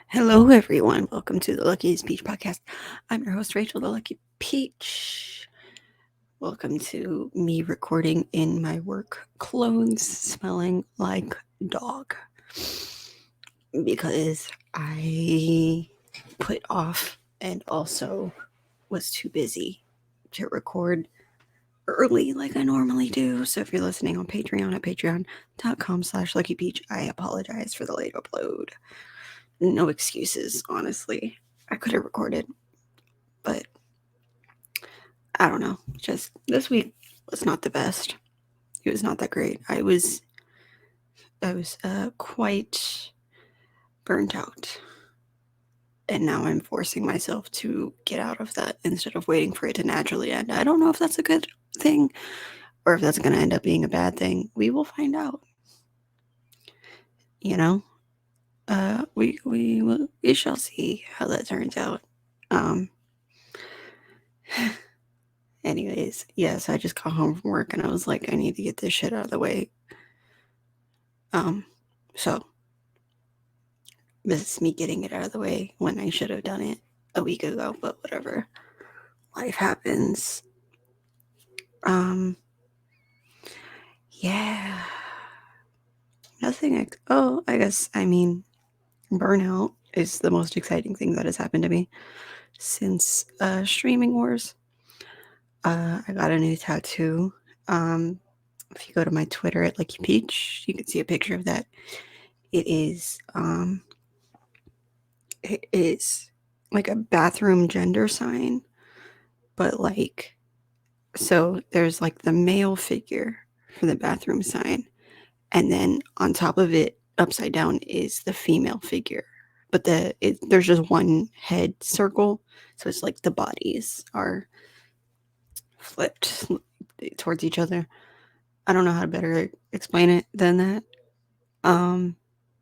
Hello, everyone. Welcome to the Luckiest Peach podcast. I'm your host, Rachel, the Lucky Peach. Welcome to me recording in my work clothes, smelling like dog. Because I put off and also was too busy to record early like I normally do. So if you're listening on Patreon at patreon.com/luckypeach, I apologize for the late upload. No excuses, honestly. I could have recorded, but I don't know. Just this week was not the best. It was not that great. I was quite burnt out. And now I'm forcing myself to get out of that instead of waiting for it to naturally end. I don't know if that's a good thing or if that's going to end up being a bad thing. We will find out. You know, we shall see how that turns out. Um, Anyways, yes, I just got home from work and I was like, I need to get this shit out of the way. So this is me getting it out of the way when I should have done it a week ago, but whatever. Life happens. Yeah. Nothing. Burnout is the most exciting thing that has happened to me since streaming wars. I got a new tattoo. If you go to my Twitter at Lucky Peach, you can see a picture of that. It is like a bathroom gender sign, but like, so there's like the male figure for the bathroom sign, and then on top of it, upside down, is the female figure. But there's just one head circle, so it's like the bodies are flipped towards each other. I don't know how to better explain it than that.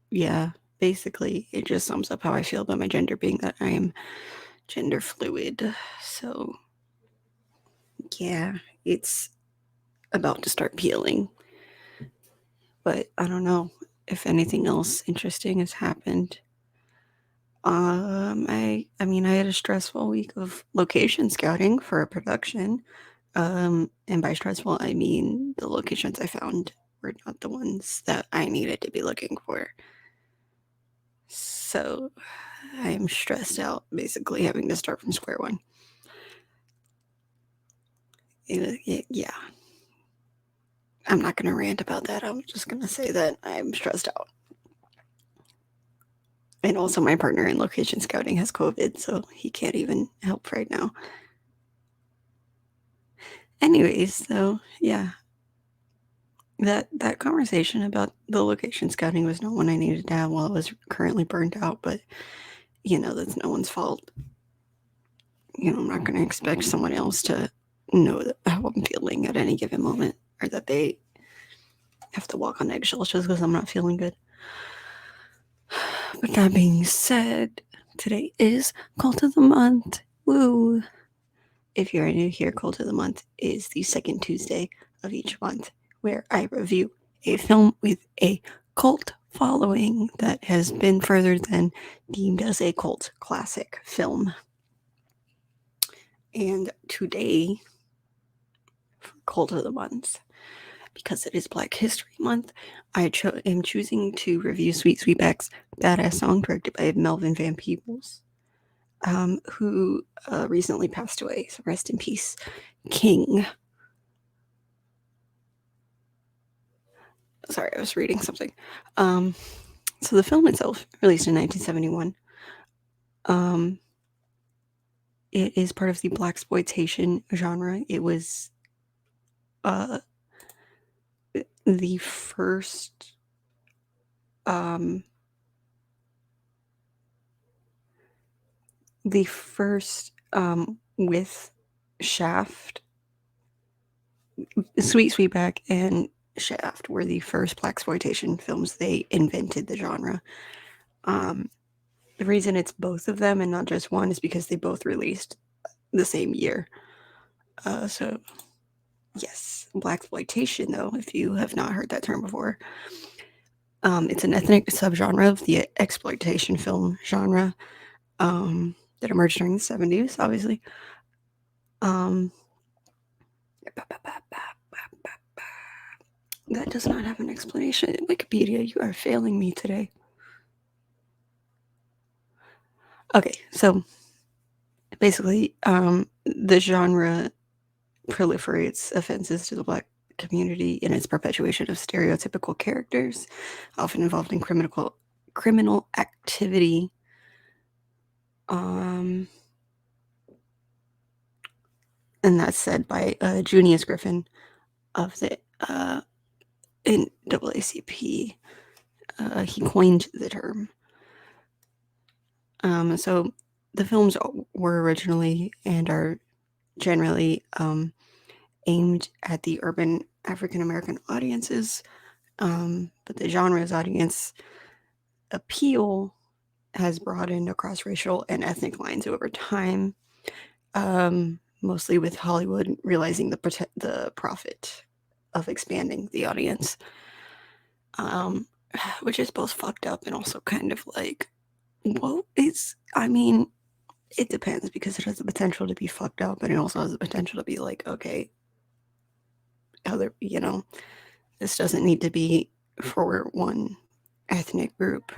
Yeah, basically, it just sums up how I feel about my gender, being that I am gender fluid. So, yeah, it's about to start peeling. But I don't know if anything else interesting has happened. I had a stressful week of location scouting for a production. And by stressful, I mean the locations I found were not the ones that I needed to be looking for. So I'm stressed out, basically having to start from square one. Yeah. I'm not going to rant about that. I'm just going to say that I'm stressed out. And also, my partner in location scouting has COVID, so he can't even help right now. Anyways, though, yeah, that conversation about the location scouting was not one I needed to have while I was currently burnt out, but that's no one's fault. I'm not going to expect someone else to know how I'm feeling at any given moment, or that they have to walk on eggshells just because I'm not feeling good. But that being said, today is Cult of the Month. Woo! If you're new here, Cult of the Month is the second Tuesday of each month, where I review a film with a cult following that has been further than deemed as a cult classic film. And today, for Cult of the Month, because it is Black History Month, I am choosing to review Sweetback's Baadasssss song, directed by Melvin Van Peebles, who recently passed away. So rest in peace, King. Sorry, I was reading something. So the film itself, released in 1971, it is part of the blaxploitation genre. It was the first with Shaft, Sweetback, and Shaft were the first blaxploitation films. They invented the genre. The reason it's both of them and not just one is because they both released the same year. So yes, blaxploitation, though, if you have not heard that term before, It's an ethnic subgenre of the exploitation film genre that emerged during the 70s, obviously. That does not have an explanation. Wikipedia, you are failing me today. Okay, so basically, the genre proliferates offenses to the Black community in its perpetuation of stereotypical characters, often involved in criminal activity. And that's said by Junius Griffin of the NAACP. He coined the term. So the films were originally and are generally aimed at the urban African American audiences, but the genre's audience appeal has broadened across racial and ethnic lines over time, mostly with Hollywood realizing the profit of expanding the audience, which is both fucked up and also kind of like, well, I mean, it depends because it has the potential to be fucked up, and it also has the potential to be like, okay, this doesn't need to be for one ethnic group.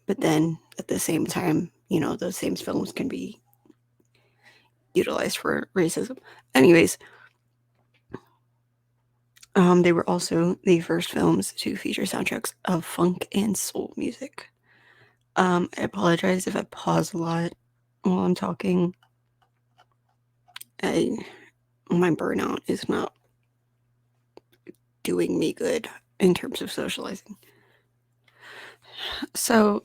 But then at the same time, those same films can be utilized for racism. Anyways, they were also the first films to feature soundtracks of funk and soul music. I apologize if I pause a lot while I'm talking. My burnout is not doing me good in terms of socializing. So,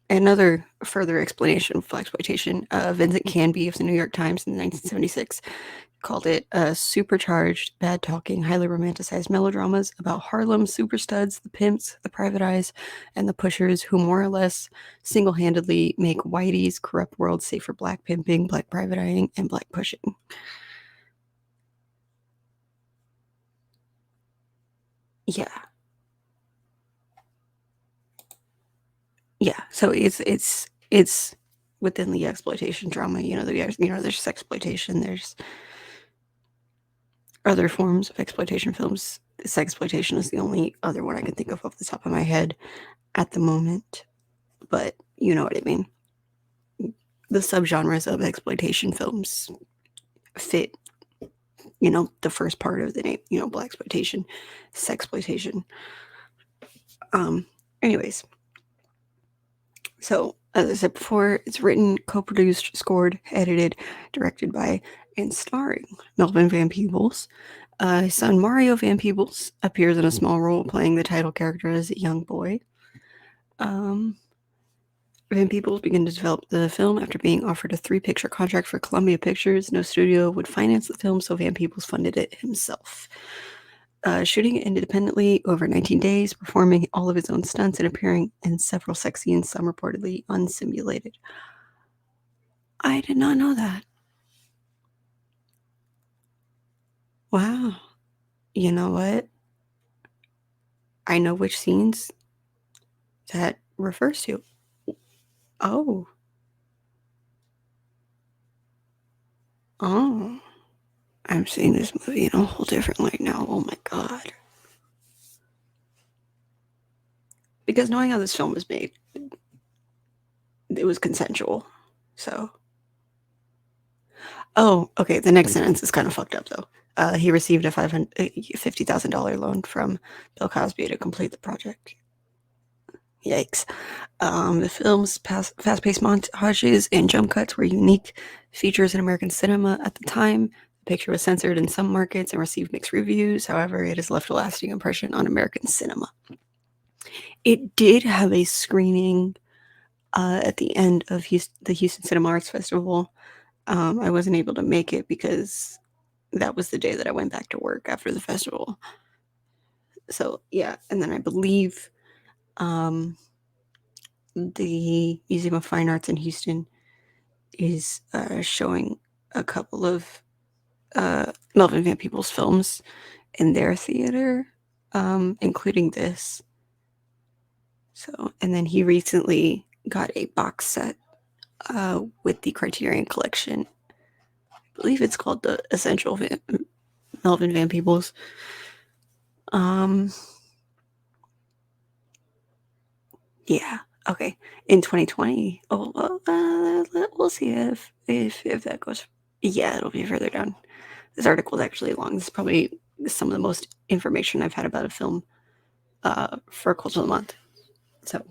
another further explanation of blaxploitation, Vincent Canby of the New York Times in 1976 called it supercharged, bad-talking, highly romanticized melodramas about Harlem superstuds, the pimps, the private eyes, and the pushers who more or less single-handedly make Whitey's corrupt world safe for black pimping, black private eyeing, and black pushing. Yeah. Yeah, so it's within the exploitation drama, there's sexploitation, there's other forms of exploitation films. Sexploitation is the only other one I can think of off the top of my head at the moment, but you know what I mean. The subgenres of exploitation films fit, the first part of the name, blaxploitation, sexploitation. Anyways, so as I said before, it's written, co-produced, scored, edited, directed by, and starring Melvin Van Peebles. His son Mario Van Peebles appears in a small role playing the title character as a young boy. Van Peebles began to develop the film after being offered a 3-picture contract for Columbia Pictures. No studio would finance the film, so Van Peebles funded it himself. Shooting it independently over 19 days, performing all of his own stunts, and appearing in several sex scenes, some reportedly unsimulated. I did not know that. Wow. You know what? I know which scenes that refers to. Oh. Oh. I'm seeing this movie in a whole different light now. Oh my god. Because knowing how this film was made, it was consensual. So. Oh, okay. The next sentence is kind of fucked up, though. He received a $50,000 loan from Bill Cosby to complete the project. Yikes. The film's fast-paced montages and jump cuts were unique features in American cinema at the time. The picture was censored in some markets and received mixed reviews. However, it has left a lasting impression on American cinema. It did have a screening at the end of the Houston Cinema Arts Festival. I wasn't able to make it because that was the day that I went back to work after the festival. So, yeah. And then I believe the Museum of Fine Arts in Houston is showing a couple of Melvin Van Peebles films in their theater, including this. So, and then he recently got a box set with the Criterion Collection. I believe it's called the Essential Melvin Van Peebles. Yeah. Okay. In 2020. Oh, we'll see if that goes. Yeah, it'll be further down. This article is actually long. This is probably some of the most information I've had about a film for Culture of the Month. So,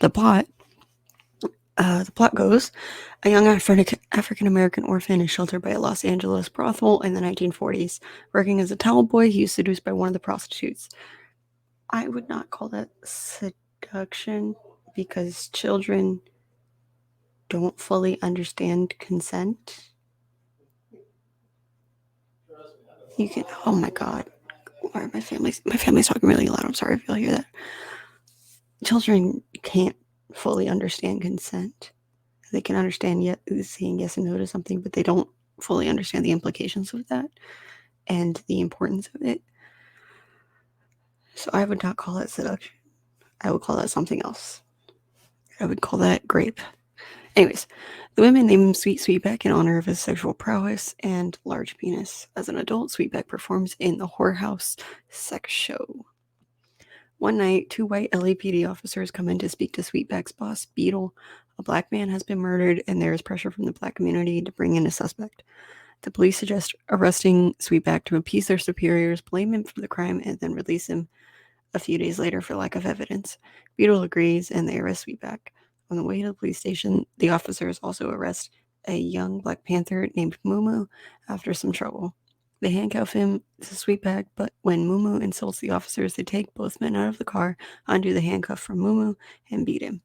the plot. The plot goes: a young African American orphan is sheltered by a Los Angeles brothel in the 1940s. Working as a towel boy, he was seduced by one of the prostitutes. I would not call that seduction because children don't fully understand consent. You can. Oh my god. Why are my family's talking really loud. I'm sorry if you'll hear that. Children can't fully understand consent. They can understand saying yes and no to something, but they don't fully understand the implications of that and the importance of it. So I would not call it seduction. I would call that something else. I would call that grape. Anyways, the women named him Sweetback in honor of his sexual prowess and large penis. As an adult, Sweetback performs in the whorehouse sex show. One night, 2 white LAPD officers come in to speak to Sweetback's boss, Beetle. A black man has been murdered, and there is pressure from the black community to bring in a suspect. The police suggest arresting Sweetback to appease their superiors, blame him for the crime, and then release him a few days later for lack of evidence. Beetle agrees, and they arrest Sweetback. On the way to the police station, the officers also arrest a young Black Panther named Mumu after some trouble. They handcuff him to Sweetback, but when Mumu insults the officers, they take both men out of the car, undo the handcuff from Mumu, and beat him.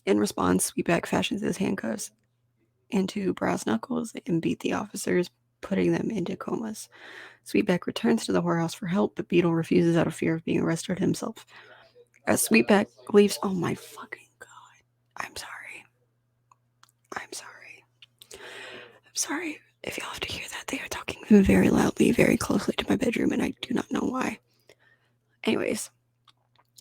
In response, Sweetback fashions his handcuffs into brass knuckles and beat the officers, putting them into comas. Sweetback returns to the whorehouse for help, but Beetle refuses out of fear of being arrested himself. As Sweetback leaves, oh my fucking god, I'm sorry. I'm sorry. I'm sorry if y'all have to hear that. They are talking very loudly, very closely to my bedroom, and I do not know why. Anyways,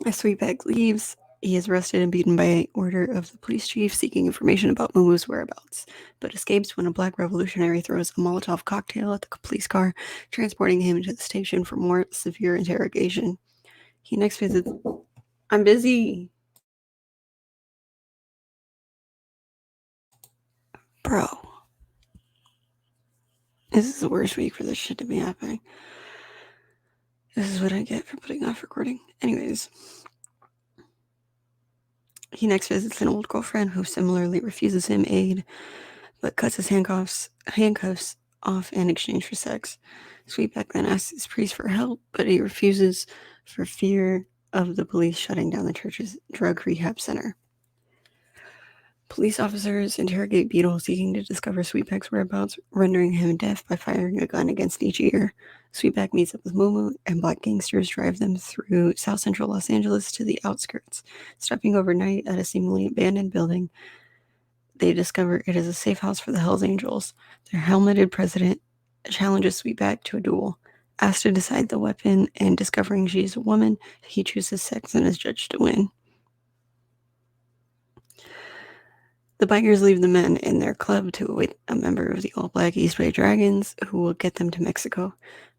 as Sweetback leaves, he is arrested and beaten by order of the police chief seeking information about Mumu's whereabouts, but escapes when a black revolutionary throws a Molotov cocktail at the police car, transporting him to the station for more severe interrogation. He next visits... I'm busy. Bro. This is the worst week for this shit to be happening. This is what I get for putting off recording. Anyways. He next visits an old girlfriend who similarly refuses him aid, but cuts his handcuffs off in exchange for sex. Sweetback then asks his priest for help, but he refuses for fear of the police shutting down the church's drug rehab center. Police officers interrogate Beetle, seeking to discover Sweetback's whereabouts, rendering him deaf by firing a gun against each ear. Sweetback meets up with Mumu, and black gangsters drive them through South Central Los Angeles to the outskirts. Stopping overnight at a seemingly abandoned building, they discover it is a safe house for the Hells Angels. Their helmeted president challenges Sweetback to a duel. Asked to decide the weapon and discovering she is a woman, he chooses sex and is judged to win. The bikers leave the men in their club to await a member of the all-black East Bay Dragons who will get them to Mexico.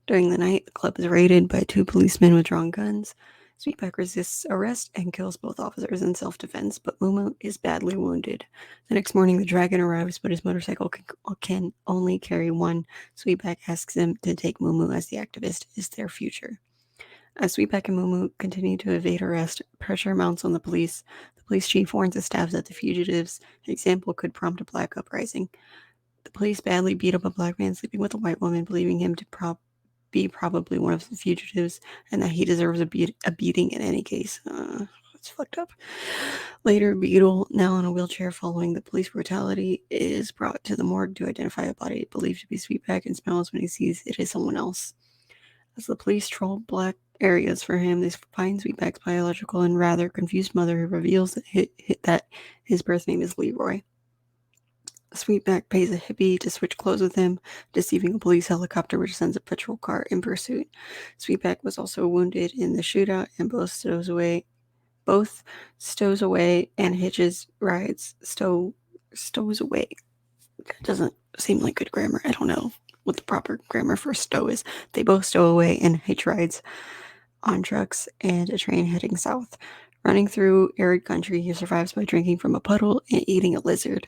During the night, the club is raided by 2 policemen with drawn guns. Sweetback resists arrest and kills both officers in self-defense, but Mumu is badly wounded. The next morning, the dragon arrives, but his motorcycle can only carry 1. Sweetback asks him to take Mumu as the activist is their future. As Sweetback and Mumu continue to evade arrest, pressure mounts on the police. The police chief warns the staff that the fugitives' example could prompt a black uprising. The police badly beat up a black man sleeping with a white woman, believing him to be probably one of the fugitives and that he deserves a beating in any case. That's fucked up. Later, Beetle, now in a wheelchair following the police brutality, is brought to the morgue to identify a body believed to be Sweetback and smells when he sees it is someone else. As the police troll black areas for him, they find Sweetback's biological and rather confused mother, who reveals that his birth name is Leroy. Sweetback pays a hippie to switch clothes with him, deceiving a police helicopter which sends a patrol car in pursuit. Sweetback was also wounded in the shootout and both stows away and hitches rides. Stows away. That doesn't seem like good grammar. I don't know what the proper grammar for stow is. They both stow away and hitch rides on trucks and a train heading south. Running through arid country, he survives by drinking from a puddle and eating a lizard.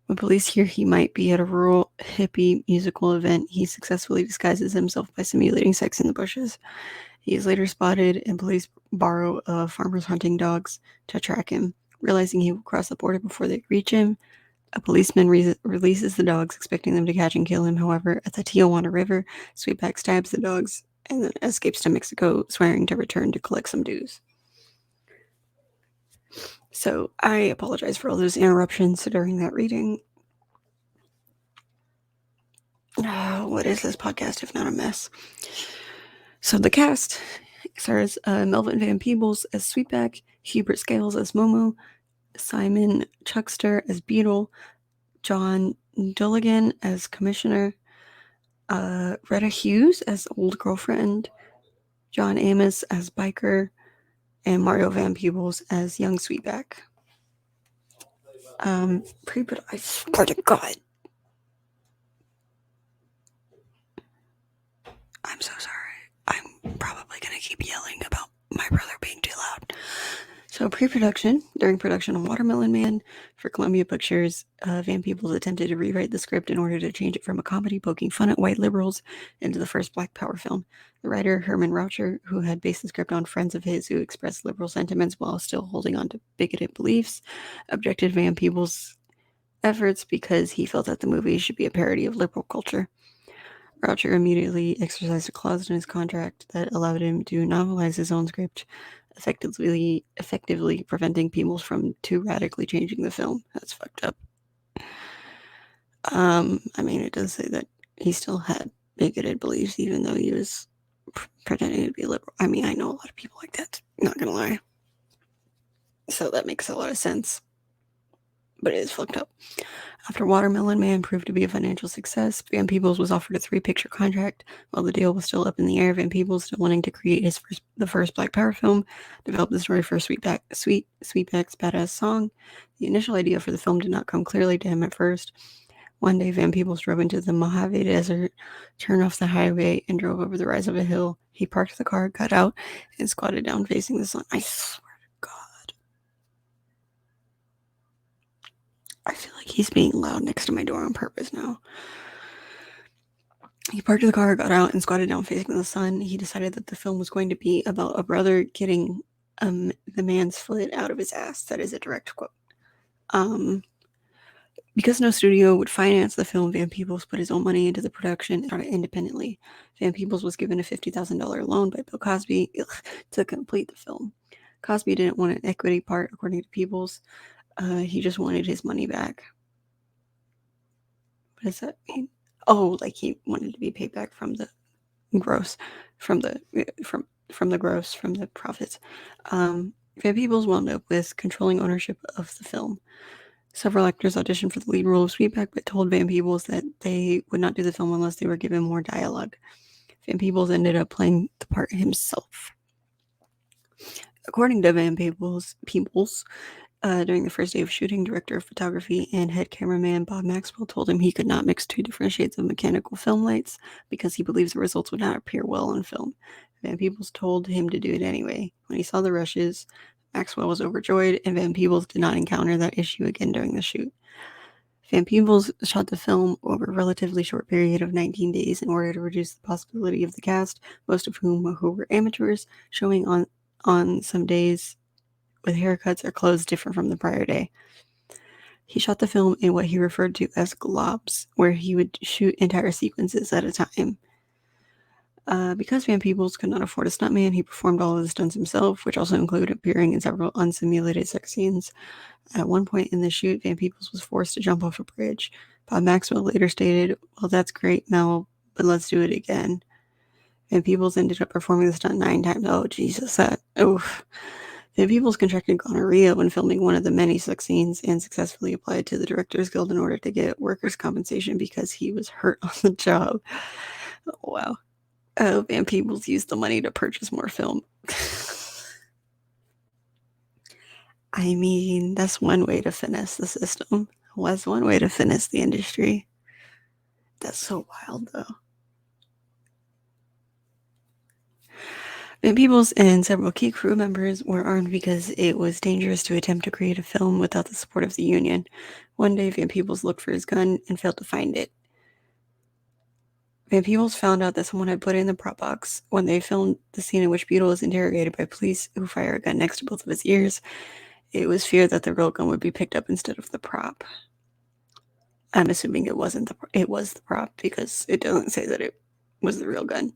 When police hear he might be at a rural hippie musical event, he successfully disguises himself by simulating sex in the bushes. He is later spotted, and police borrow farmers' hunting dogs to track him. Realizing he will cross the border before they reach him, a policeman releases the dogs, expecting them to catch and kill him. However, at the Tijuana River, Sweetback stabs the dogs and then escapes to Mexico, swearing to return to collect some dues. So I apologize for all those interruptions during that reading. What is this podcast if not a mess? So the cast stars Melvin Van Peebles as Sweetback, Hubert Scales as Momo, Simon Chuckster as Beetle, John Dulligan as Commissioner, Retta Hughes as Old Girlfriend, John Amos as Biker, and Mario Van Peebles as Young Sweetback. But I swear to God, I'm so sorry. I'm probably gonna keep yelling about my brother being too loud. So pre-production, during production on Watermelon Man for Columbia Pictures, Van Peebles attempted to rewrite the script in order to change it from a comedy poking fun at white liberals into the first Black Power film. The writer, Herman Raucher, who had based the script on friends of his who expressed liberal sentiments while still holding on to bigoted beliefs, objected Van Peebles' efforts because he felt that the movie should be a parody of liberal culture. Raucher immediately exercised a clause in his contract that allowed him to novelize his own script, effectively preventing Peebles from too radically changing the film. That's fucked up. I mean, it does say that he still had bigoted beliefs, even though he was pretending to be liberal. I mean, I know a lot of people like that, not gonna lie. So that makes a lot of sense. But it is fucked up. After Watermelon Man proved to be a financial success, Van Peebles was offered a 3-picture contract. While the deal was still up in the air, Van Peebles, still wanting to create the first Black Power film, developed the story for Sweetback's Baadasssss song. The initial idea for the film did not come clearly to him at first. One day, Van Peebles drove into the Mojave Desert, turned off the highway, and drove over the rise of a hill. He parked the car, got out, and squatted down facing the sun. I swear to God. I feel like he's being loud next to my door on purpose now. He parked the car, got out, and squatted down facing the sun. He decided that the film was going to be about a brother getting the man's foot out of his ass. That is a direct quote. Because no studio would finance the film, Van Peebles put his own money into the production and started independently. Van Peebles was given a $50,000 loan by Bill Cosby to complete the film. Cosby didn't want an equity part, according to Peebles. He just wanted his money back. What does that mean? Oh, like he wanted to be paid back from the gross, from the profits. Van Peebles wound up with controlling ownership of the film. Several actors auditioned for the lead role of Sweetback, but told Van Peebles that they would not do the film unless they were given more dialogue. Van Peebles ended up playing the part himself. According to Van Peebles, during the first day of shooting, director of photography and head cameraman Bob Maxwell told him he could not mix 2 different shades of mechanical film lights because he believes the results would not appear well on film. Van Peebles told him to do it anyway. When he saw the rushes, Maxwell was overjoyed, and Van Peebles did not encounter that issue again during the shoot. Van Peebles shot the film over a relatively short period of 19 days in order to reduce the possibility of the cast, most of whom were amateurs, showing on some days with haircuts or clothes different from the prior day. He shot the film in what he referred to as globs, where he would shoot entire sequences at a time. Because Van Peebles could not afford a stuntman, he performed all of the stunts himself, which also included appearing in several unsimulated sex scenes. At one point in the shoot, Van Peebles was forced to jump off a bridge. Bob Maxwell later stated, "Well, that's great, Mel, but let's do it again." Van Peebles ended up performing the stunt 9 times. Oh, Jesus, oof. Van Peebles contracted gonorrhea when filming one of the many sex scenes and successfully applied to the Directors Guild in order to get workers' compensation because he was hurt on the job. Oh, wow. Van Peebles used the money to purchase more film. I mean, that's one way to finesse the system. Was one way to finesse the industry. That's so wild, though. Van Peebles and several key crew members were armed because it was dangerous to attempt to create a film without the support of the union. One day, Van Peebles looked for his gun and failed to find it. Van Peebles found out that someone had put it in the prop box when they filmed the scene in which Beetle was interrogated by police who fire a gun next to both of his ears. It was feared that the real gun would be picked up instead of the prop. I'm assuming it was the prop because it doesn't say that it was the real gun.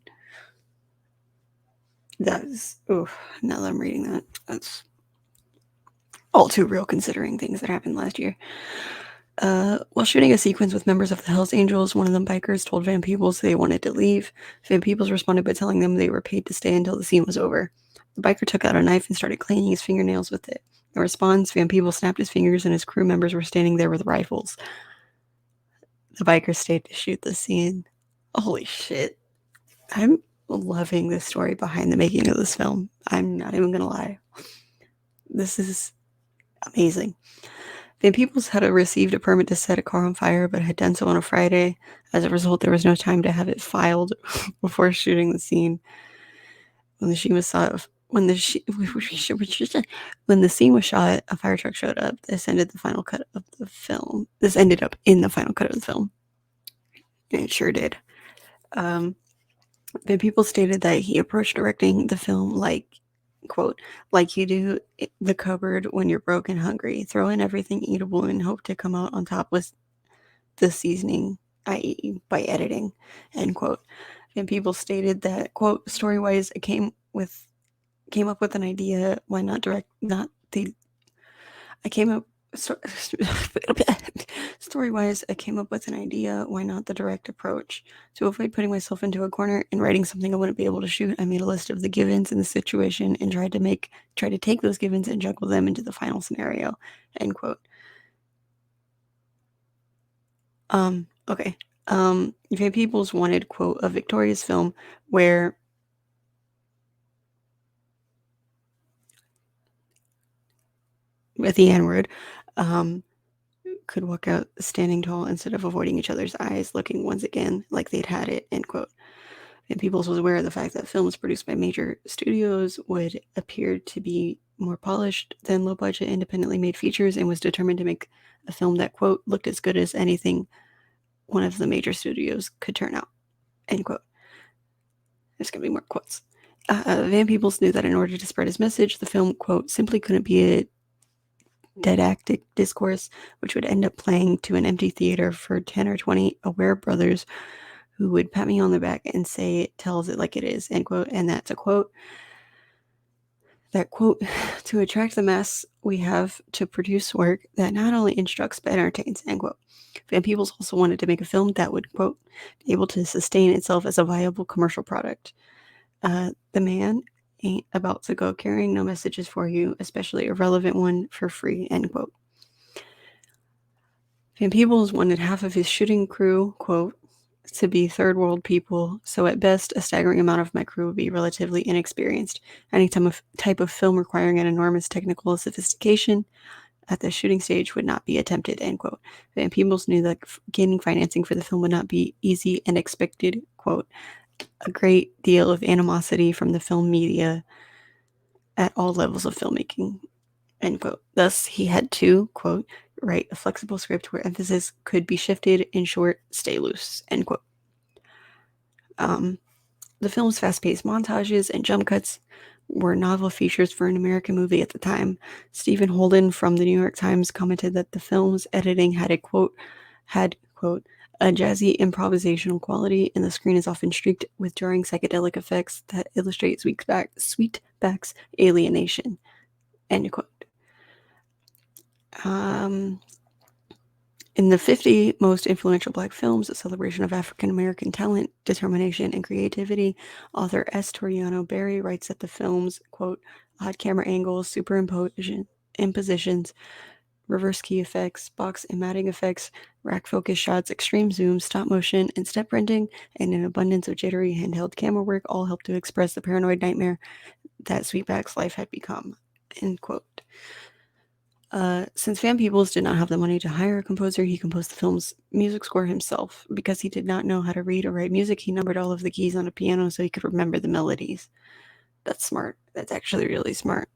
That is, now that I'm reading that, that's all too real considering things that happened last year. While shooting a sequence with members of the Hells Angels, one of them bikers told Van Peebles they wanted to leave. Van Peebles responded by telling them they were paid to stay until the scene was over. The biker took out a knife and started cleaning his fingernails with it. In response, Van Peebles snapped his fingers and his crew members were standing there with rifles. The biker stayed to shoot the scene. Holy shit. I'm loving the story behind the making of this film. I'm not even gonna lie. This is amazing. Van Peebles had received a permit to set a car on fire, but had done so on a Friday. As a result, there was no time to have it filed before shooting the scene. When the scene was shot, a fire truck showed up. This ended up in the final cut of the film. And it sure did. Van Peebles stated that he approached directing the film like, quote, like you do the cupboard when you're broke and hungry. Throw in everything eatable and hope to come out on top with the seasoning, i.e. by editing, end quote. Van Peebles stated that, quote, story-wise, I came up with an idea, why not direct, Story-wise, I came up with an idea, why not the direct approach? To avoid putting myself into a corner and writing something I wouldn't be able to shoot, I made a list of the givens in the situation and tried to take those givens and juggle them into the final scenario, end quote. Okay. Van Peebles wanted, quote, a victorious film where with the N-word, could walk out standing tall instead of avoiding each other's eyes, looking once again like they'd had it, end quote. Van Peebles was aware of the fact that films produced by major studios would appear to be more polished than low-budget, independently made features and was determined to make a film that, quote, looked as good as anything one of the major studios could turn out, end quote. There's going to be more quotes. Van Peebles knew that in order to spread his message, the film, quote, simply couldn't be a didactic discourse, which would end up playing to an empty theater for 10 or 20 aware brothers who would pat me on the back and say it tells it like it is, end quote. And that's a quote. That quote, to attract the mass, we have to produce work that not only instructs but entertains, end quote. Van Peebles also wanted to make a film that would, quote, be able to sustain itself as a viable commercial product. The man ain't about to go carrying no messages for you, especially a relevant one, for free, end quote. Van Peebles wanted half of his shooting crew, quote, to be third world people, so at best a staggering amount of my crew would be relatively inexperienced. Any type of film requiring an enormous technical sophistication at the shooting stage would not be attempted, end quote. Van Peebles knew that gaining financing for the film would not be easy and expected, quote, a great deal of animosity from the film media at all levels of filmmaking, end quote. Thus, he had to, quote, write a flexible script where emphasis could be shifted. In short, stay loose, end quote. The film's fast-paced montages and jump cuts were novel features for an American movie at the time. Stephen Holden from the New York Times commented that the film's editing had, quote, a jazzy improvisational quality, and the screen is often streaked with jarring psychedelic effects that illustrate Sweetback's alienation, end quote. In the 50 most influential Black films, a celebration of African-American talent, determination, and creativity, author S. Toriano Berry writes that the film's, quote, odd camera angles, impositions, reverse key effects, box and matting effects, rack focus shots, extreme zoom, stop motion, and step rendering, and an abundance of jittery handheld camera work all helped to express the paranoid nightmare that Sweetback's life had become. End quote. Since Van Peebles did not have the money to hire a composer, he composed the film's music score himself. Because he did not know how to read or write music, he numbered all of the keys on a piano so he could remember the melodies. That's smart. That's actually really smart.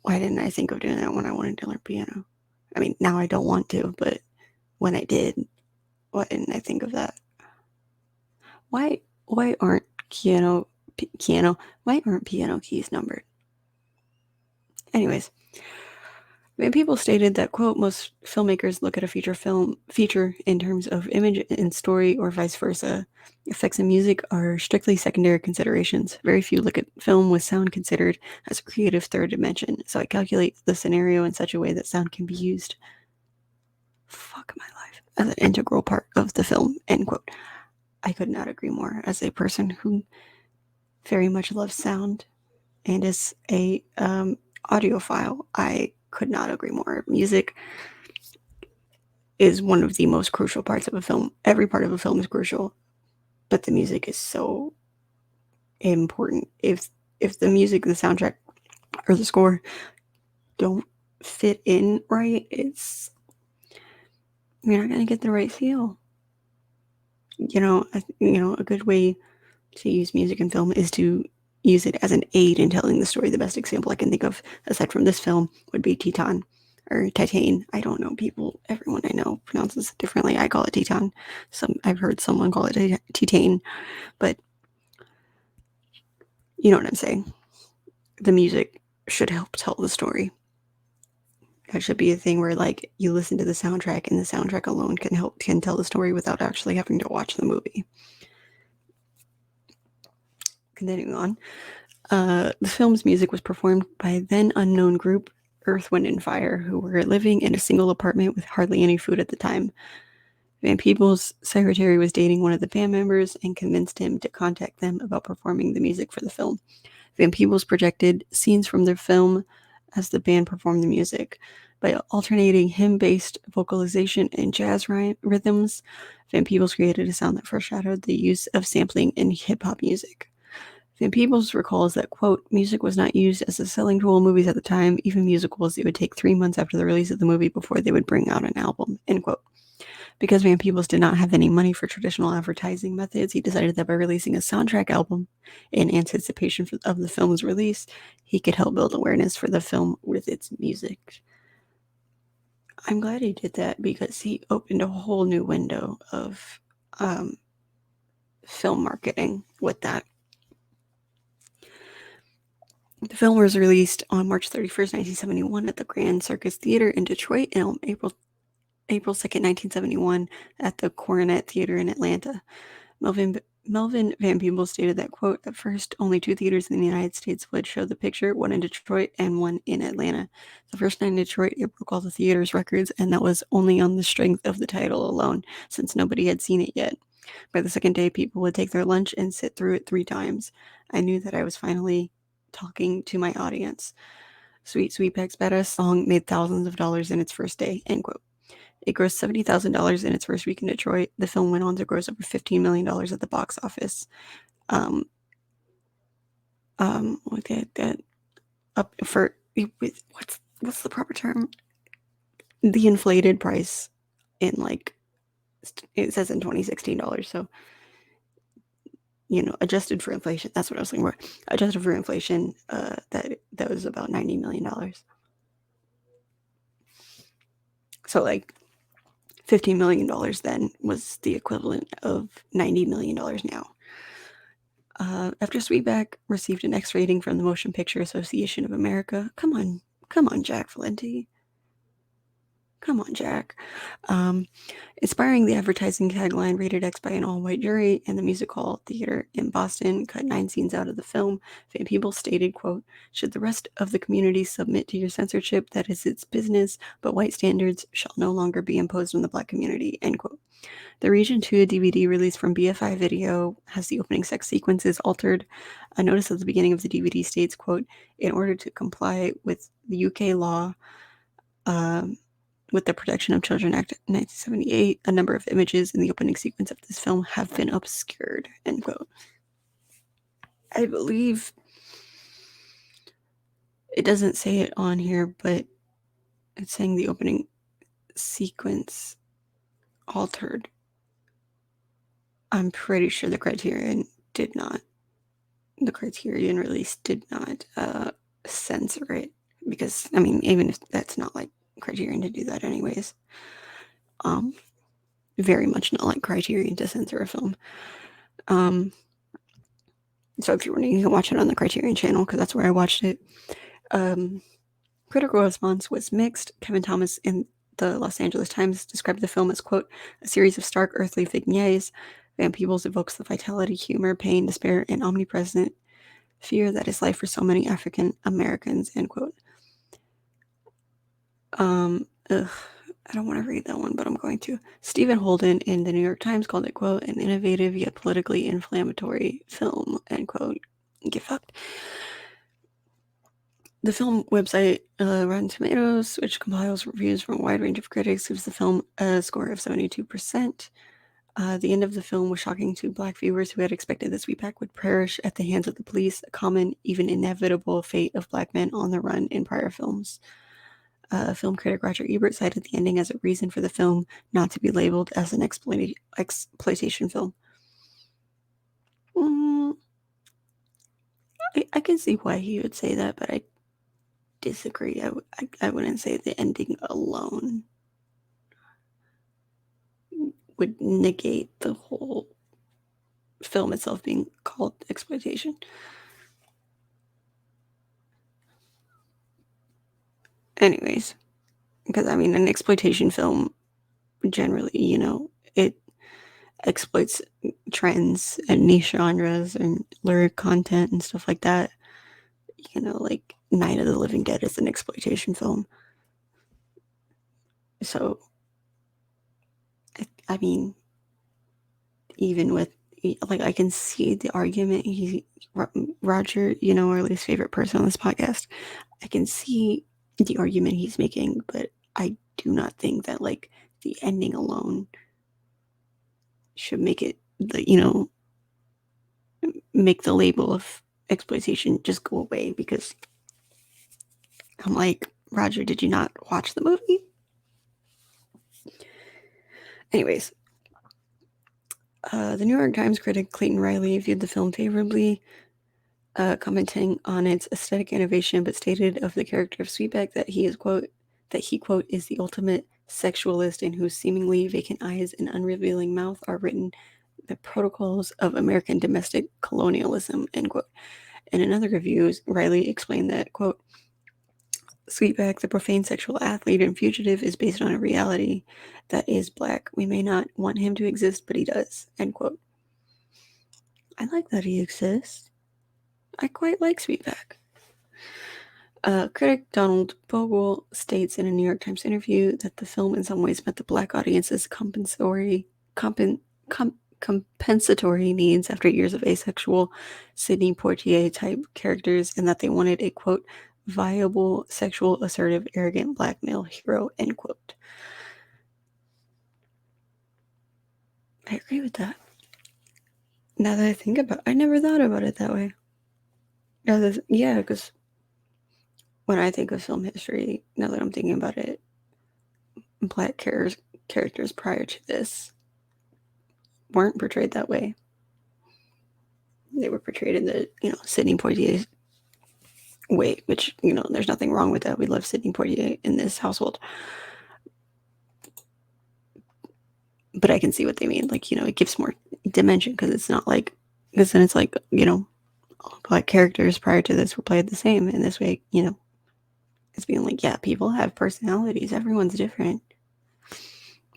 Why didn't I think of doing that when I wanted to learn piano? I mean, now I don't want to, but when I did, why didn't I think of that? Why aren't piano keys numbered? Anyways, Van Peebles stated that, quote, most filmmakers look at a feature in terms of image and story or vice versa. Effects and music are strictly secondary considerations. Very few look at film with sound considered as a creative third dimension, so I calculate the scenario in such a way that sound can be used, fuck my life, as an integral part of the film, end quote. I could not agree more. As a person who very much loves sound and is a audiophile, I could not agree more. Music is one of the most crucial parts of a film. Every part of a film is crucial, but the music is so important. If the music, the soundtrack, or the score don't fit in right, you're not gonna get the right feel. A good way to use music in film is to use it as an aid in telling the story. The best example I can think of, aside from this film, would be Titan or Titan. I don't know. Everyone I know pronounces it differently. I call it Titan. I've heard someone call it Titan, but you know what I'm saying. The music should help tell the story. That should be a thing where, like, you listen to the soundtrack, and the soundtrack alone can tell the story without actually having to watch the movie. Continuing on, the film's music was performed by a then unknown group, Earth, Wind & Fire, who were living in a single apartment with hardly any food at the time. Van Peebles' secretary was dating one of the band members and convinced him to contact them about performing the music for the film. Van Peebles projected scenes from the film as the band performed the music. By alternating hymn-based vocalization and jazz rhythms, Van Peebles created a sound that foreshadowed the use of sampling in hip-hop music. Van Peebles recalls that, quote, music was not used as a selling tool in movies at the time. Even musicals, it would take 3 months after the release of the movie before they would bring out an album, end quote. Because Van Peebles did not have any money for traditional advertising methods, he decided that by releasing a soundtrack album in anticipation of the film's release, he could help build awareness for the film with its music. I'm glad he did that because he opened a whole new window of film marketing with that. The film was released on March 31st, 1971 at the Grand Circus Theater in Detroit and on April 2nd, 1971 at the Coronet Theater in Atlanta. Melvin Van Peebles stated that, quote, at first only 2 theaters in the United States would show the picture, one in Detroit and one in Atlanta. The first night in Detroit, it broke all the theaters' records, and that was only on the strength of the title alone, since nobody had seen it yet. By the second day, people would take their lunch and sit through it 3 times. I knew that I was finally talking to my audience. Sweetback's Baadasssss song made thousands of dollars in its first day, end quote. It grossed $70,000 in its first week in Detroit. The film went on to gross over $15 million at the box office. What's the proper term? The inflated price in, like, it says in 2016 dollars, so adjusted for inflation. That's what I was looking for. Adjusted for inflation, that was about $90 million. So, like, $15 million then was the equivalent of $90 million now. After Sweetback received an X rating from the Motion Picture Association of America. Come on, Jack Valenti. Come on, Jack. Inspiring the advertising tagline rated X by an all-white jury, and the Music Hall Theater in Boston cut 9 scenes out of the film. Van Peebles stated, quote, "Should the rest of the community submit to your censorship, that is its business, but white standards shall no longer be imposed on the black community," end quote. The Region 2 DVD released from BFI Video has the opening sex sequences altered. A notice at the beginning of the DVD states, quote, "In order to comply with the UK law, with the Protection of Children Act 1978, a number of images in the opening sequence of this film have been obscured," end quote. I believe it doesn't say it on here, but it's saying the opening sequence altered. I'm pretty sure the Criterion release did not censor it, because, I mean, even if that's not like Criterion to do that anyways. Very much not like Criterion to censor a film. So if you're wondering, you can watch it on the Criterion channel, because that's where I watched it. Critical response was mixed. Kevin Thomas in the Los Angeles Times described the film as, quote, "a series of stark earthly vignettes." Van Peebles evokes the vitality, humor, pain, despair, and omnipresent fear that is life for so many African Americans, end quote. I don't want to read that one, but I'm going to. Stephen Holden in the New York Times called it, quote, "an innovative yet politically inflammatory film," end quote. Get fucked. The film website Rotten Tomatoes, which compiles reviews from a wide range of critics, gives the film a score of 72%. The end of the film was shocking to black viewers who had expected that Sweetback would perish at the hands of the police, a common, even inevitable fate of black men on the run in prior films. Film critic Roger Ebert cited the ending as a reason for the film not to be labeled as an exploitation film. I can see why he would say that, but I disagree. I wouldn't say the ending alone would negate the whole film itself being called exploitation. Anyways, because, I mean, an exploitation film generally, it exploits trends and niche genres and lyric content and stuff like that. Like Night of the Living Dead is an exploitation film. So, I mean, even with, like, I can see the argument. Roger, our least favorite person on this podcast, I can see the argument he's making, but I do not think that, like, the ending alone should make it, make the label of exploitation just go away, because I'm like, Roger, did you not watch the movie? Anyways, the New York Times critic Clayton Riley viewed the film favorably, commenting on its aesthetic innovation, but stated of the character of Sweetback that he, quote, "is the ultimate sexualist in whose seemingly vacant eyes and unrevealing mouth are written the protocols of American domestic colonialism," end quote. In another review, Riley explained that, quote, "Sweetback, the profane sexual athlete and fugitive, is based on a reality that is black. We may not want him to exist, but he does," end quote. I like that he exists. I quite like Sweetback. Critic Donald Bogle states in a New York Times interview that the film in some ways met the black audience's compensatory needs after years of asexual Sidney Poitier type characters, and that they wanted a, quote, "viable, sexual, assertive, arrogant black male hero," end quote. I agree with that. Now that I think about it, I never thought about it that way. Yeah, because when I think of film history, now that I'm thinking about it, black characters prior to this weren't portrayed that way. They were portrayed in the, Sidney Poitier way, which, there's nothing wrong with that. We love Sidney Poitier in this household. But I can see what they mean. Like, it gives more dimension, because it's not like, because then it's like, all black characters prior to this were played the same. In this way, it's being like, yeah, people have personalities. Everyone's different.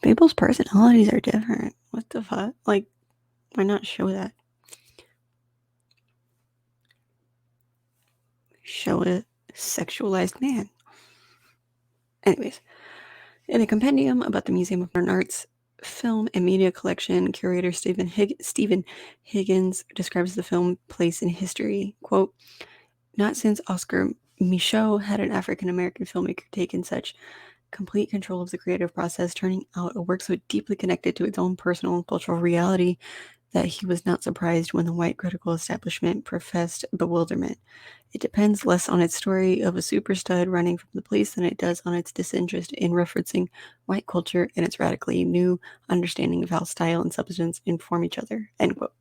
People's personalities are different. What the fuck? Like, why not show that? Show a sexualized man. Anyways, in a compendium about the Museum of Modern Art's film and media collection, curator Stephen Higgins describes the film place in history. Quote, not since Oscar Michaud had an African-American filmmaker taken such complete control of the creative process, turning out a work so deeply connected to its own personal and cultural reality that he was not surprised when the white critical establishment professed bewilderment. It depends less on its story of a super stud running from the police than it does on its disinterest in referencing white culture and its radically new understanding of how style and substance inform each other. End quote.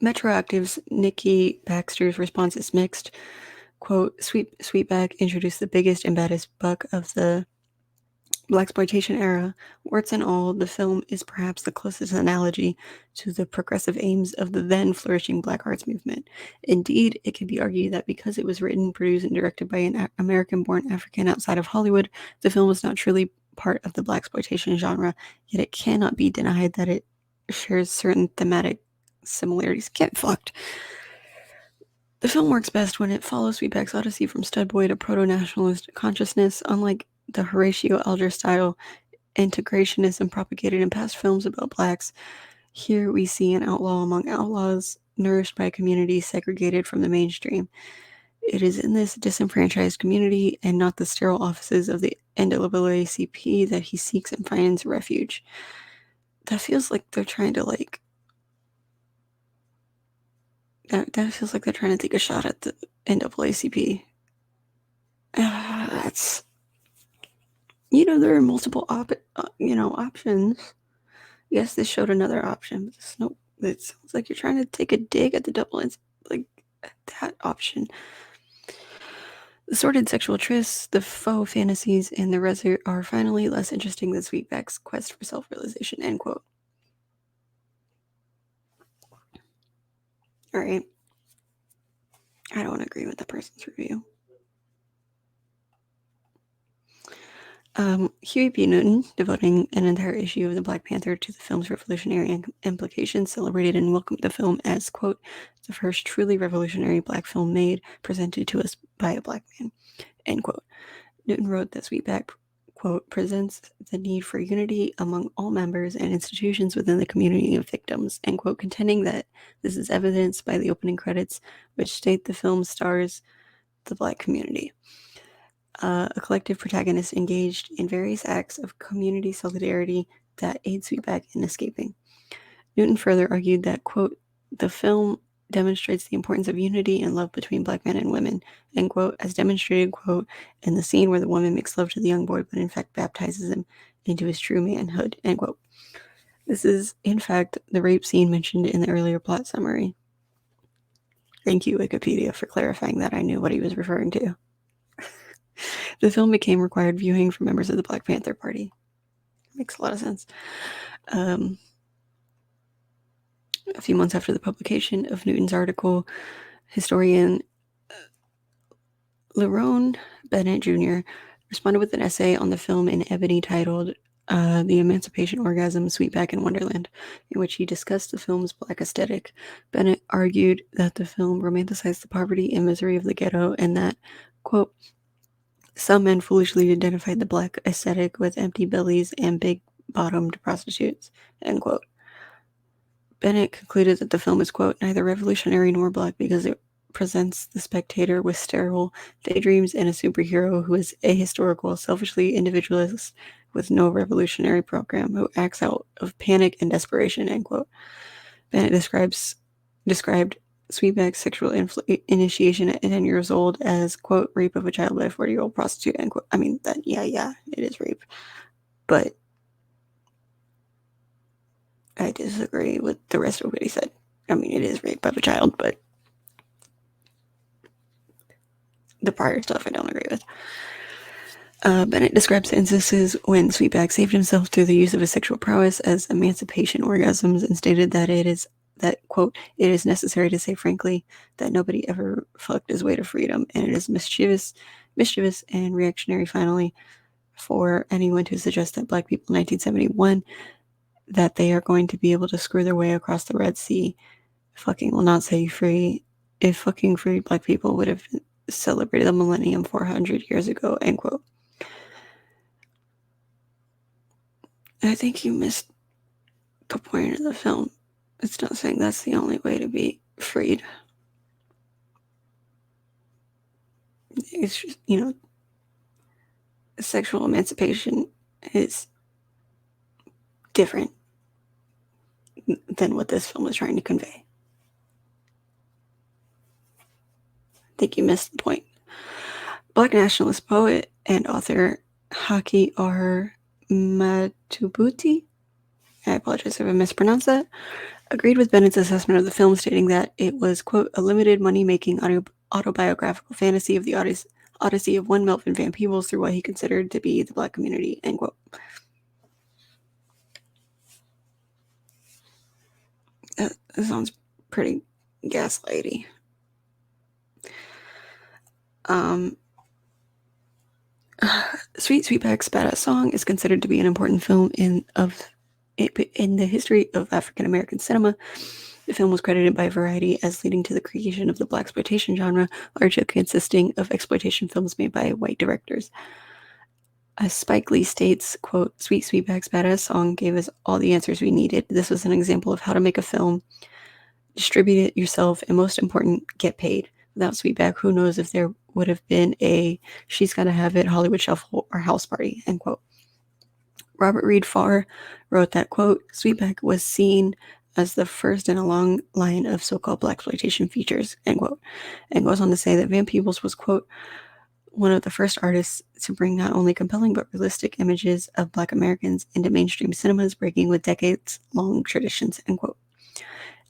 Metroactive's Nikki Baxter's response is mixed. Quote, Sweetback introduced the biggest and baddest buck of the blaxploitation era. Warts and all, the film is perhaps the closest analogy to the progressive aims of the then flourishing black arts movement. Indeed, it can be argued that because it was written, produced, and directed by an American-born African outside of Hollywood, the film was not truly part of the blaxploitation genre, yet it cannot be denied that it shares certain thematic similarities. Get fucked. The film works best when it follows Sweetback's odyssey from stud boy to proto-nationalist consciousness, unlike the Horatio Alger-style integrationism propagated in past films about blacks. Here we see an outlaw among outlaws, nourished by a community segregated from the mainstream. It is in this disenfranchised community and not the sterile offices of the NAACP that he seeks and finds refuge. That feels like they're trying to that feels like they're trying to take a shot at the NAACP. That's, there are multiple options. Yes, this showed another option, but it sounds like you're trying to take a dig at the double ends, like that option. The sordid sexual trysts, the faux fantasies, and the residue are finally less interesting than Sweetback's quest for self-realization. End quote. All right. I don't agree with the person's review. Huey P. Newton, devoting an entire issue of the Black Panther to the film's revolutionary implications, celebrated and welcomed the film as, quote, the first truly revolutionary black film made, presented to us by a black man, end quote. Newton wrote that Sweetback, quote, presents the need for unity among all members and institutions within the community of victims, end quote, contending that this is evidenced by the opening credits, which state the film stars the black community. A collective protagonist engaged in various acts of community solidarity that aid Sweetback in escaping. Newton further argued that, quote, the film demonstrates the importance of unity and love between black men and women, end quote, as demonstrated, quote, in the scene where the woman makes love to the young boy but in fact baptizes him into his true manhood, end quote. This is, in fact, the rape scene mentioned in the earlier plot summary. Thank you, Wikipedia, for clarifying that I knew what he was referring to. The film became required viewing for members of the Black Panther Party. Makes a lot of sense. A few months after the publication of Newton's article, historian Lerone Bennett Jr. responded with an essay on the film in Ebony titled The Emancipation Orgasm, Sweetback in Wonderland, in which he discussed the film's black aesthetic. Bennett argued that the film romanticized the poverty and misery of the ghetto and that, quote, some men foolishly identified the black aesthetic with empty bellies and big-bottomed prostitutes, end quote. Bennett concluded that the film is, quote, neither revolutionary nor black because it presents the spectator with sterile daydreams and a superhero who is ahistorical, selfishly individualist with no revolutionary program, who acts out of panic and desperation, end quote. Bennett described Sweetback's sexual initiation at 10 years old as, quote, rape of a child by a 40-year-old prostitute, end quote. I mean, yeah, it is rape. But I disagree with the rest of what he said. I mean, it is rape of a child, but the prior stuff I don't agree with. Bennett describes instances when Sweetback saved himself through the use of his sexual prowess as emancipation orgasms and stated that, quote, it is necessary to say frankly that nobody ever fucked his way to freedom, and it is mischievous mischievous and reactionary. Finally, for anyone to suggest that black people in 1971 that they are going to be able to screw their way across the Red Sea fucking will not set you free. If fucking free black people would have celebrated the millennium 400 years ago, end quote. I think you missed the point of the film. It's not saying that's the only way to be freed. It's just, sexual emancipation is different than what this film was trying to convey. I think you missed the point. Black nationalist poet and author Haki R. Matubuti, I apologize if I mispronounced that, agreed with Bennett's assessment of the film, stating that it was, quote, a limited money-making autobiographical fantasy of the odyssey of one Melvin Van Peebles through what he considered to be the black community, end quote. That sounds pretty gaslighty. Sweetback's Baadasssss song is considered to be an important film in the history of African American cinema. The film was credited by Variety as leading to the creation of the blaxploitation genre, largely consisting of exploitation films made by white directors. As Spike Lee states, quote, Sweetback's Baadasssss song gave us all the answers we needed. This was an example of how to make a film, distribute it yourself, and most important, get paid. Without Sweetback, who knows if there would have been a She's Gotta Have It Hollywood Shuffle or House Party, end quote. Robert Reed Farr wrote that, quote, Sweetback was seen as the first in a long line of so-called blaxploitation features, end quote, and goes on to say that Van Peebles was, quote, one of the first artists to bring not only compelling but realistic images of Black Americans into mainstream cinemas, breaking with decades-long traditions, end quote.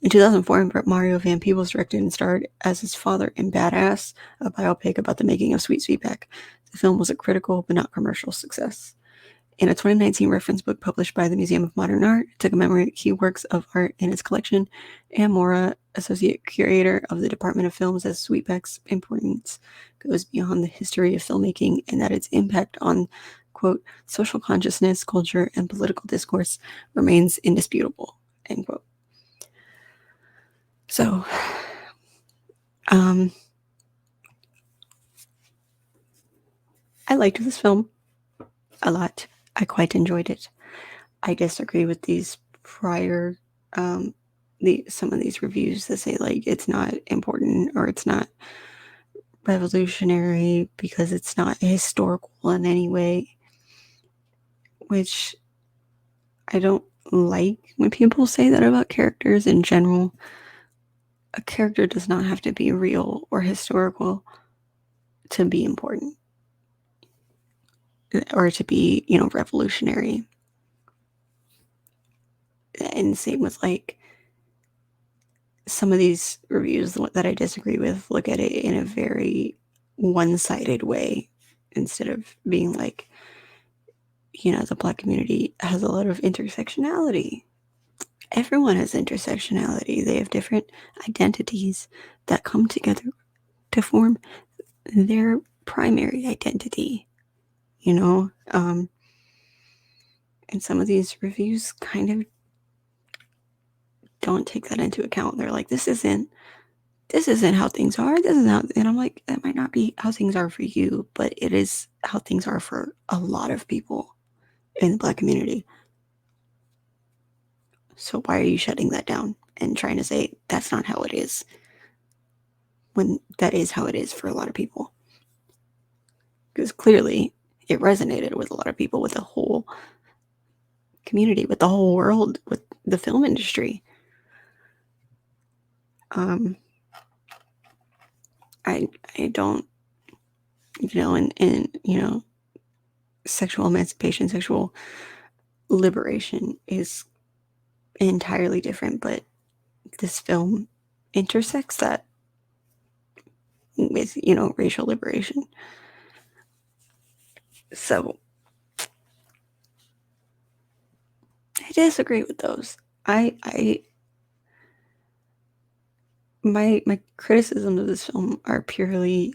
In 2004, Mario Van Peebles directed and starred as his father in Baadasssss, a biopic about the making of Sweetback. The film was a critical but not commercial success. In a 2019 reference book published by the Museum of Modern Art to commemorate key works of art in its collection, Ann Mora, associate curator of the Department of Film, says Sweetback's importance goes beyond the history of filmmaking and that its impact on, quote, social consciousness, culture, and political discourse remains indisputable, end quote. So, I liked this film a lot. I quite enjoyed it. I disagree with these prior, some of these reviews that say like it's not important or it's not revolutionary because it's not historical in any way, which I don't like when people say that about characters in general. A character does not have to be real or historical to be important or to be, revolutionary. And same with like some of these reviews that I disagree with look at it in a very one-sided way instead of being like, the Black community has a lot of intersectionality. Everyone has intersectionality. They have different identities that come together to form their primary identity, and some of these reviews kind of don't take that into account. They're like, this isn't how things are. This is not, and I'm like, that might not be how things are for you, but it is how things are for a lot of people in the Black community. So why are you shutting that down and trying to say that's not how it is when that is how it is for a lot of people? Because clearly it resonated with a lot of people, with the whole community, with the whole world, with the film industry. I don't, and sexual emancipation, sexual liberation is entirely different, but this film intersects that with, racial liberation. So I disagree with those. My criticisms of this film are purely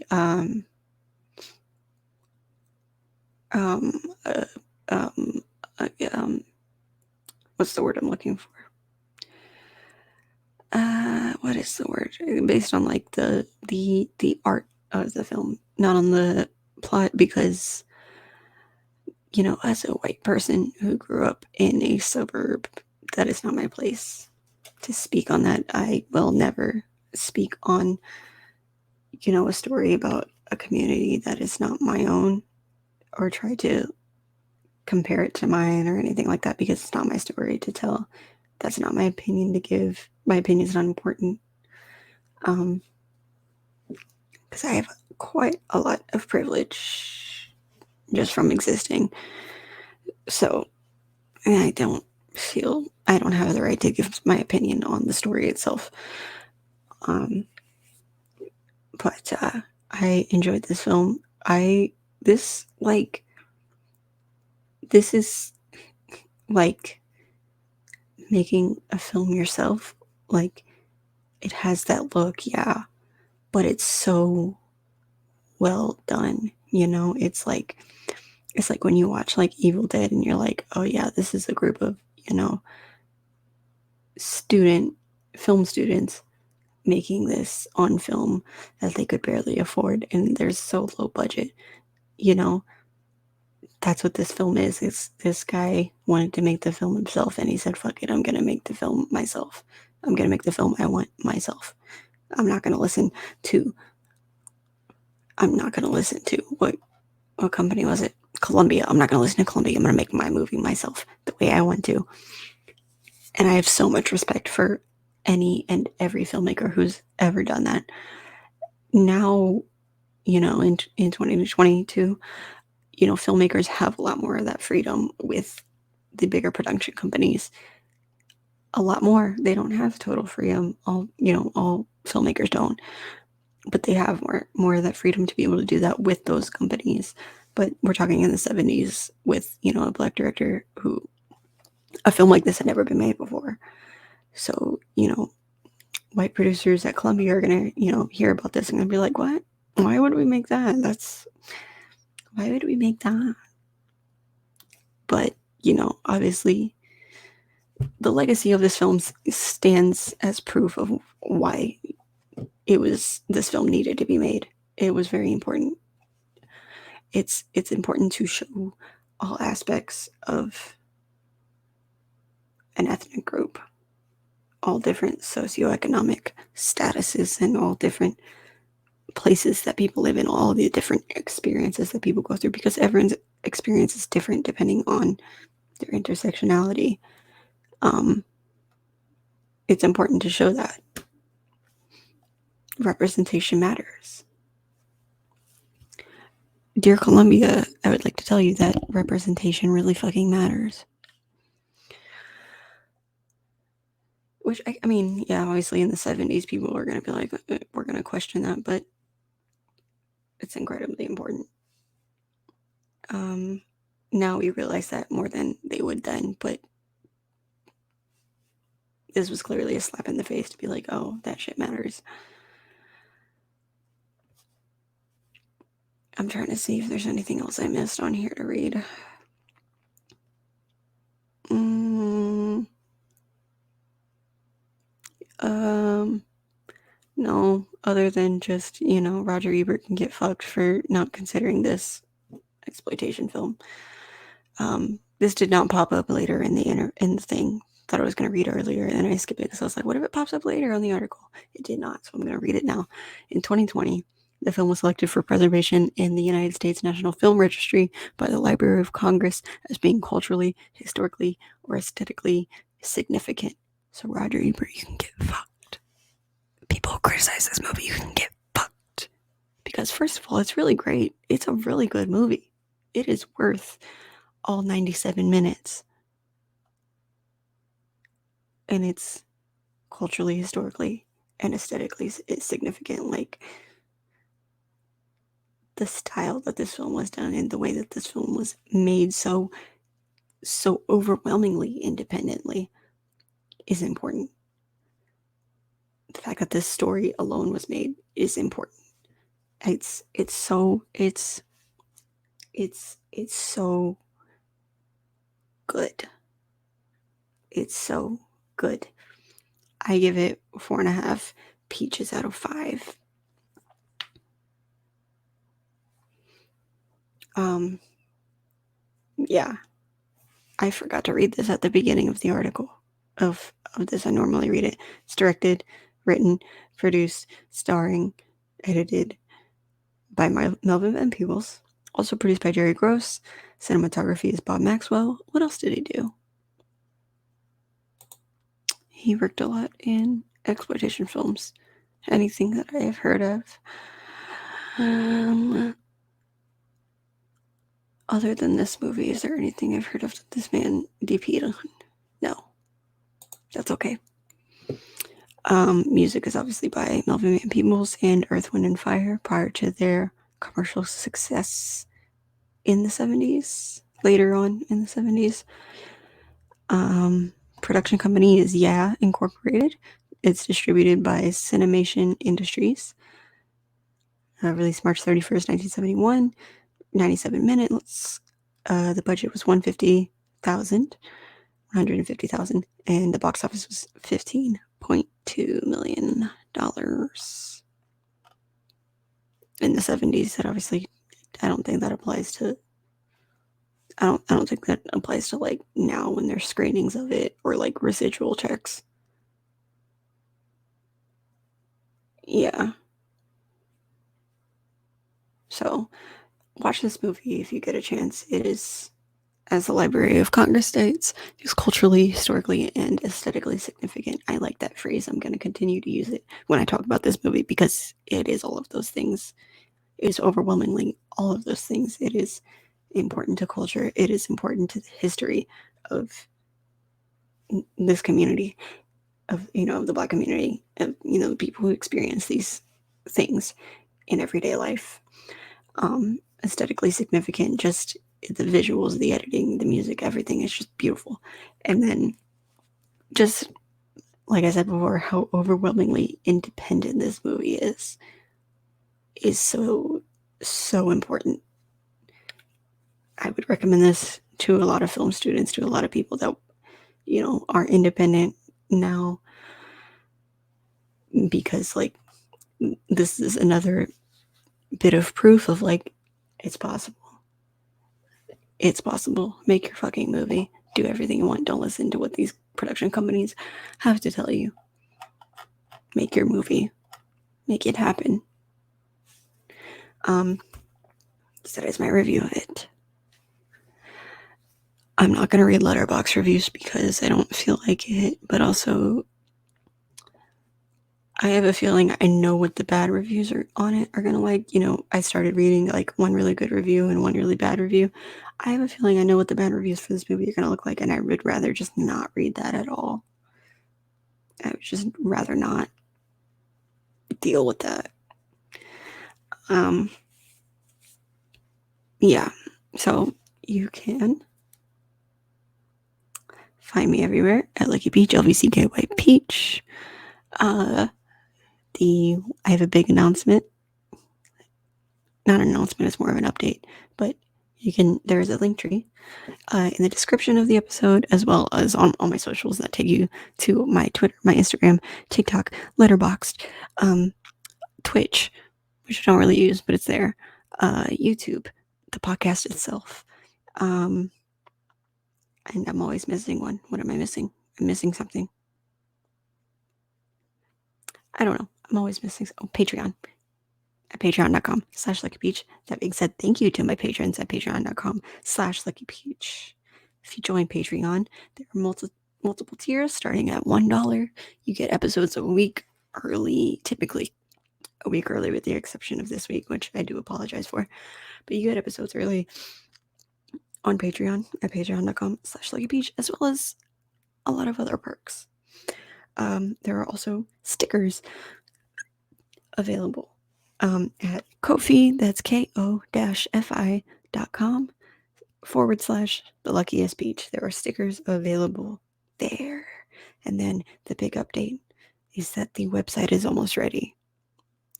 um, uh, um, what's the word I'm looking for? What is the word? Based on like the art of the film, not on the plot, because as a white person who grew up in a suburb, that is not my place to speak on that. I will never speak on a story about a community that is not my own, or try to compare it to mine or anything like that, because it's not my story to tell. That's not my opinion to give. My opinion is not important. Because I have quite a lot of privilege just from existing. So I don't have the right to give my opinion on the story itself. But I enjoyed this film. This is like making a film yourself. Like, it has that look, yeah, but it's so well done. It's like when you watch like Evil Dead and you're like, oh yeah, this is a group of film students making this on film that they could barely afford, and there's so low budget. you know that's what this film is. It's this guy wanted to make the film himself, and he said, fuck it, I'm gonna make the film myself. I'm gonna make the film I want myself. I'm not gonna listen to what company was it? Columbia. I'm not gonna listen to Columbia. I'm gonna make my movie myself the way I want to. And I have so much respect for any and every filmmaker who's ever done that. Now, in 2022, filmmakers have a lot more of that freedom with the bigger production companies. A lot more. They don't have total freedom. All filmmakers don't, but they have more of that freedom to be able to do that with those companies. But we're talking in the 70s with, a black director who a film like this had never been made before. So, white producers at Columbia are going to, hear about this and going to be like, what? Why would we make that? Why would we make that? But, obviously, the legacy of this film stands as proof of why this film needed to be made. It was very important. It's important to show all aspects of an ethnic group, all different socioeconomic statuses, and all different places that people live in, all the different experiences that people go through, because everyone's experience is different depending on their intersectionality. It's important to show that representation matters. Dear Columbia, I would like to tell you that representation really fucking matters. Which, I mean, yeah, obviously in the 70s, people are going to be like, we're going to question that, but it's incredibly important. Now we realize that more than they would then, but this was clearly a slap in the face to be like, oh, that shit matters. I'm trying to see if there's anything else I missed on here to read. No, other than just, Roger Ebert can get fucked for not considering this exploitation film. This did not pop up later in the thing. Thought I was going to read earlier, and I skipped it because I was like, what if it pops up later on the article? It did not, so I'm going to read it now. In 2020, the film was selected for preservation in the United States National Film Registry by the Library of Congress as being culturally, historically, or aesthetically significant. So Roger Ebert, you can get fucked. People who criticize this movie, you can get fucked. Because first of all, it's really great. It's a really good movie. It is worth all 97 minutes. And it's culturally, historically, and aesthetically significant. Like, the style that this film was done and the way that this film was made so overwhelmingly independently is important. The fact that this story alone was made is important. It's It's so good. It's so good. I give it 4.5 peaches out of 5. Yeah, I forgot to read this at the beginning of the article of this. I normally read it. It's directed, written, produced, starring, edited by Melvin Van Peebles. Also produced by Jerry Gross. Cinematography is Bob Maxwell. What else did he do? He worked a lot in exploitation films. Anything that I have heard of. Other than this movie, is there anything I've heard of that this man DP'd on? No. That's okay. Music is obviously by Melvin Van Peebles and Earth, Wind, and Fire prior to their commercial success in the 70s, later on in the 70s. Production company is Yeah Incorporated. It's distributed by Cinemation Industries. Released March 31st, 1971. 97 minutes. The budget was $150,000, and the box office was $15.2 million. In the 70s, that obviously, I don't think that applies to. I don't think that applies to like now when there's screenings of it or like residual checks. Yeah. So watch this movie if you get a chance. It is, as the Library of Congress states, is culturally, historically, and aesthetically significant. I like that phrase. I'm going to continue to use it when I talk about this movie because it is all of those things. It is overwhelmingly all of those things. It is important to culture. It is important to the history of this community, of the Black community, of the people who experience these things in everyday life. Aesthetically significant, just the visuals, the editing, the music, everything is just beautiful. And then just like I said before, how overwhelmingly independent this movie is so important. I would recommend this to a lot of film students, to a lot of people that are independent now, because like this is another bit of proof of like it's possible. It's possible. Make your fucking movie. Do everything you want. Don't listen to what these production companies have to tell you. Make your movie. Make it happen. So that is my review of it. I'm not going to read Letterboxd reviews because I don't feel like it, but also I have a feeling I know what the bad reviews are on it are going to like. I started reading like one really good review and one really bad review. I have a feeling I know what the bad reviews for this movie are going to look like, and I would rather just not read that at all. I would just rather not deal with that. Yeah, so you can find me everywhere at Lucky Peach, LVCKY Peach. I have a big announcement. Not an announcement, it's more of an update, but there's a link tree in the description of the episode, as well as on all my socials that take you to my Twitter, my Instagram, TikTok, Letterboxd, Twitch, which I don't really use, but it's there, YouTube, the podcast itself. And I'm always missing one. What am I missing? I'm missing something. I don't know. I'm always missing. Patreon. At patreon.com/luckypeach. That being said, thank you to my patrons at patreon.com/luckypeach. If you join Patreon, there are multiple tiers starting at $1. You get episodes a week early, typically a week early with the exception of this week, which I do apologize for. But you get episodes early on Patreon at patreon.com/luckypeach, as well as a lot of other perks. There are also stickers available at Ko-fi, that's ko-fi.com/the Luckiest Peach. There are stickers available there. And then the big update is that the website is almost ready.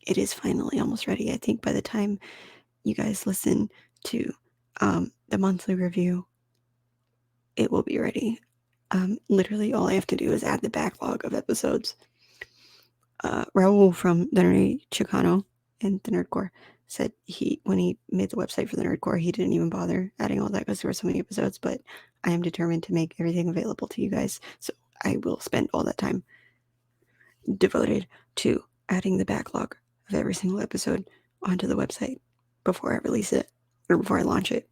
It is finally almost ready. I think by the time you guys listen to the monthly review, it will be ready. Literally all I have to do is add the backlog of episodes. Raul from the Nerdy Chicano and the Nerdcore said when he made the website for the Nerdcore, he didn't even bother adding all that because there were so many episodes, but I am determined to make everything available to you guys, so I will spend all that time devoted to adding the backlog of every single episode onto the website before I release it, or before I launch it.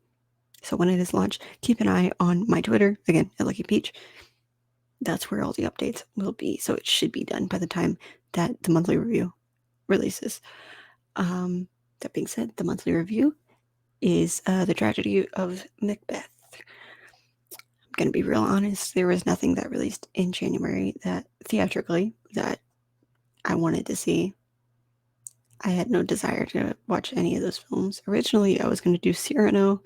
So when it is launched, keep an eye on my Twitter, again, at Lucky Peach. That's where all the updates will be, so it should be done by the time that the monthly review releases. That being said, the monthly review is The Tragedy of Macbeth. I'm going to be real honest, there was nothing that released in January that theatrically that I wanted to see. I had no desire to watch any of those films. Originally, I was going to do Cyrano,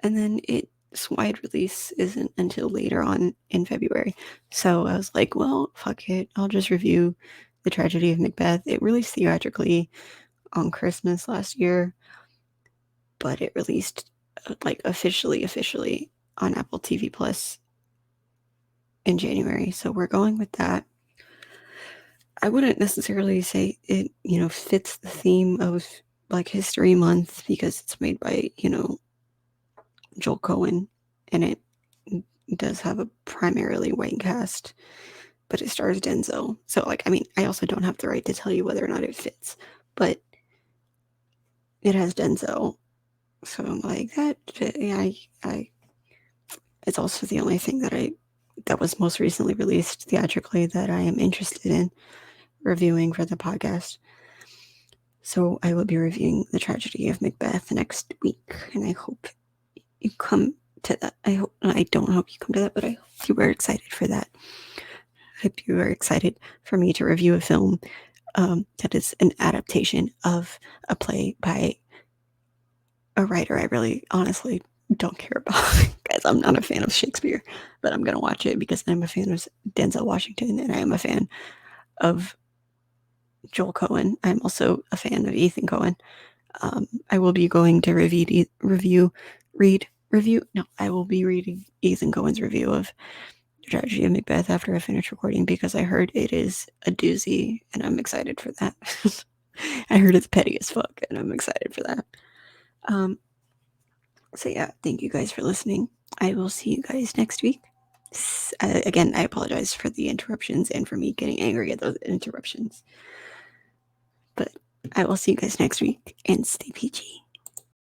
and then its wide release isn't until later on in February. So I was like, well, fuck it. I'll just review The Tragedy of Macbeth. It released theatrically on Christmas last year, but it released like officially on Apple TV Plus in January. So we're going with that. I wouldn't necessarily say it, fits the theme of Black History Month because it's made by, Joel Cohen, and it does have a primarily white cast, but it stars Denzel. So, I also don't have the right to tell you whether or not it fits, but it has Denzel. So I'm like, it's also the only thing that was most recently released theatrically that I am interested in reviewing for the podcast. So I will be reviewing The Tragedy of Macbeth next week, and I hope you come to that. I don't hope you come to that, but I hope you were excited for that. I hope you were excited for me to review a film that is an adaptation of a play by a writer I really honestly don't care about. Guys, I'm not a fan of Shakespeare, but I'm going to watch it because I'm a fan of Denzel Washington, and I am a fan of Joel Cohen. I'm also a fan of Ethan Cohen. I will be going to I will be reading Ethan Cohen's review of The Tragedy of Macbeth after I finish recording because I heard it is a doozy, and I'm excited for that. I heard it's petty as fuck, and I'm excited for that. So yeah, thank you guys for listening. I will see you guys next week. Again, I apologize for the interruptions and for me getting angry at those interruptions. But I will see you guys next week, and stay peachy.